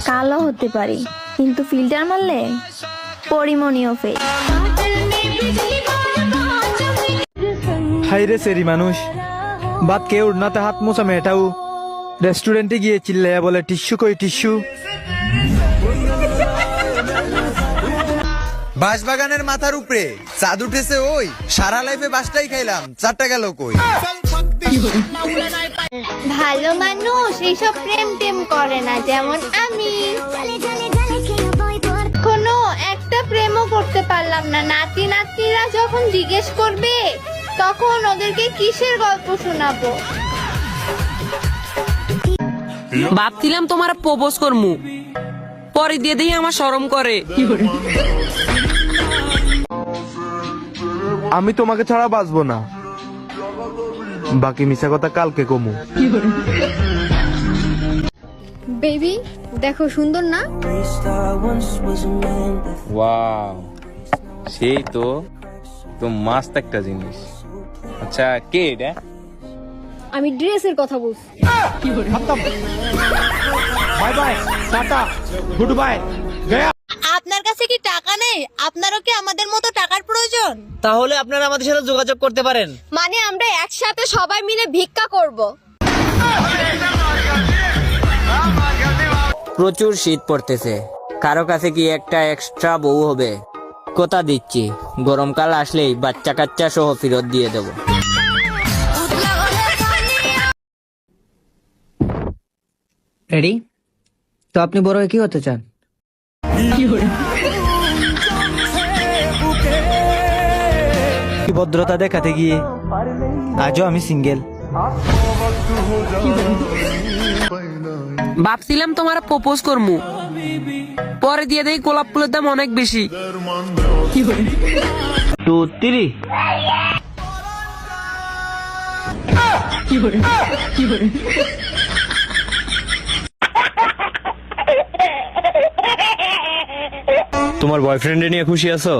কালো হতে পারি, কিন্তু ফিল্টার মারলে পরিমণীয় ফেস। হাইরে সেরি মানুষ, বাদ কে উড়নাতে হাত মোছা মেয়েটাও রেস্টুরেন্টে গিয়ে চিল্লাইয়া বলে টিস্যু কই টিস্যু। বাঁশবাগানের মাথার উপরে চাঁদ উঠেছে ওই, সারা লাইফে বাসটাই খাইলাম, চারটা গেল কই। ভালো মানুষ এইসব প্রেম টেম করে না, যেমন আমি কোনো একটা প্রেমও করতে পারলাম না। নাতি নাতনিরা যখন জিজ্ঞেস করবে তখন ওদেরকে কিসের গল্প শোনাবো? ভাবছিলাম তোমার প্রপোজ করমু, পরে দিয়ে দিই আমার শরম করে। আমি তোমাকে ছাড়া বাঁচবো না, বাকি মিশা কথা কালকে কমু। বেবি দেখো সুন্দর না? ওয়াও, সেই তো মাস্ত একটা জিনিস। আচ্ছা কে এটা? আমি ড্রেসের কথা বলছি। Bye bye, tata, good bye, Gaya. আপনার কাছে কি টাকা নেই? আপনারও কি আমাদের মতো টাকার প্রয়োজন? তাহলে আপনারা আমাদের সাথে যোগাযোগ করতে পারেন। মানে আমরা একসাথে সবাই মিলে ভিক্ষা করব। প্রচুর শীত পড়তেছে, কারো কাছে কি একটা এক্সট্রা বউ হবে? কথা দিচ্ছি, গরমকাল আসলেই বাচ্চা কাচ্চা সহ ফেরত দিয়ে দেব। রেডি? তো আপনি বড় হয়ে কি হতে চান? ভদ্রতা দেখাতে গিয়ে আজও আমি সিঙ্গেল। ভাবছিলাম তোমার প্রপোজ করমু, পরে দিয়ে দেই গোলাপ ফুলের দাম অনেক বেশি। 2 3 তোমার বয়ফ্রেন্ডে নিয়ে খুশি আছো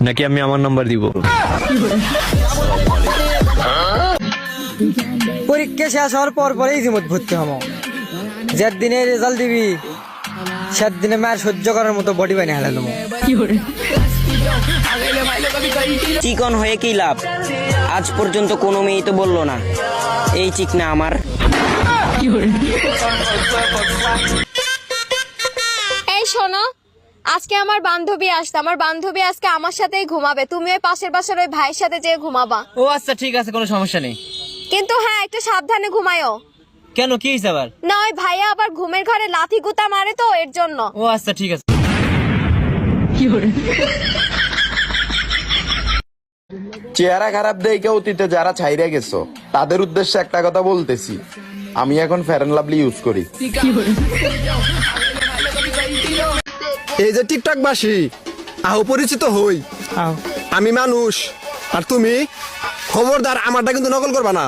নাকি আমি আমার নাম্বার দিব? পরীক্ষা শেষ হওয়ার পর পরেই জিমত ভর্তি হবো। যার দিনে রেজাল্ট দিবি সাত দিনে মায়ের সহ্য করার মতো বডি বানিয়ে হেলা দেবো। চিকন হয়ে কি লাভ? আজ পর্যন্ত কোনো মেয়ে তো বললো না এই চিকনা আমার। এই শোনো, আজকে আমার বান্ধবী আসছে। আমার বান্ধবী আজকে আমার সাথেই ঘুমাবে। তুমি ওই পাশের বাসার ওই ভাইয়ের সাথে যেয়ে ঘুমাবা। ও আচ্ছা ঠিক আছে, কোনো সমস্যা নেই। কিন্তু হ্যাঁ, একটু সাবধানে ঘুমায়ও। কেন, কি হয়েছে আবার? না, ওই ভাইয়া আবার ঘুমের ঘরে লাথি গুতা মারে তো, এর জন্য। ও আচ্ছা ঠিক আছে। চেহারা খারাপ দেখে অতীতে যারা ছাইরে গেছো তাদের উদ্দেশ্যে একটা কথা বলতেছি, আমি এখন ফেয়ার অ্যান্ড লাভলি ইউজ করি। এই যে টিকটক বাসী, আহ পরিচিত হই। আমি মানুষ আর তুমি, খবরদার আমারটা কিন্তু নকল করবা না।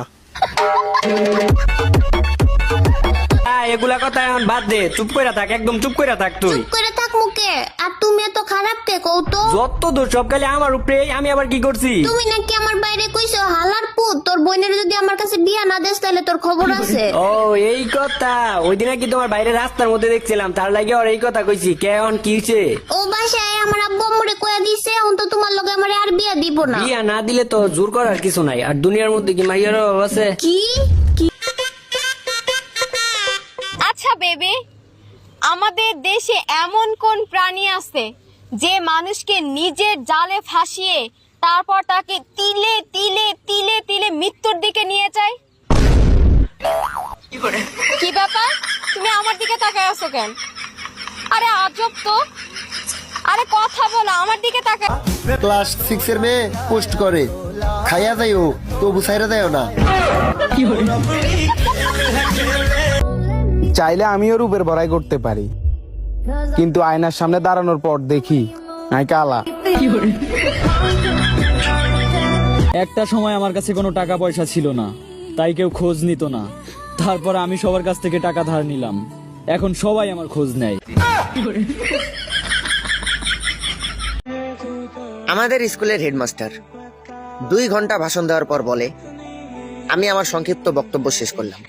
এগুলা কথা এখন বাদ দে, চুপ করে থাক, একদম চুপ করে থাক। তুই চুপ করে থাক মুখে। আর তুমি এত খারাপ কে কও তো? যত দোষ সব খালি আমার উপরে। আমি আবার কি করছি? তুমি নাকি আমার বাইরে কইছো হালার পুত, তোর বোনের যদি আমার কাছে বিয়া না দেস তাহলে তোর খবর আছে। ও এই কথা, ওই দিন কি তোমার বাইরে রাস্তার মধ্যে দেখছিলাম, তার লাগে আর এই কথা কইছি। কেমন কি হইছে? ও বাসায় আমার আব্বু আম্মুরে কইয়া দিছে, এখন তো তোমার লগে আমার আর বিয়া দিব না। বিয়া না দিলে তো জোর করার কিছু নাই। আর দুনিয়ার মধ্যে কি মাইয়ার অভাব আছে? কি? আচ্ছা বেবি, আমাদের দেশে এমন কোন প্রাণী আছে যে মানুষকে নিজের জালে ফাঁসিয়ে তারপর তাকে তিলে তিলে তিলে তিলে মৃত্যুর দিকে নিয়ে যায়? কি ব্যাপার, তুমি আমার দিকে তাকায় আছো কেন? আরে আজব তো। আরে কথা বলো, আমার দিকে তাকায়। ক্লাস 6 এর মেয়ে পোস্ট করে খাইয়া যাইও তবু ছাইরা যাইও না। চাইলে আমিও রূপের বড়াই করতে পারি, কিন্তু আয়নার সামনে দাঁড়ানোর পর দেখি আমি কালা। একটা সময় আমার কাছে কোনো টাকা পয়সা ছিল না, তাই কেউ খোঁজ নিত না। তারপর আমি সবার কাছ থেকে টাকা ধার নিলাম, এখন সবাই আমার খোঁজ নেয়। আমাদের স্কুলের হেডমাস্টার 2 ঘন্টা ভাষণ দেওয়ার পর বলে, আমি আমার সংক্ষিপ্ত বক্তব্য শেষ করলাম।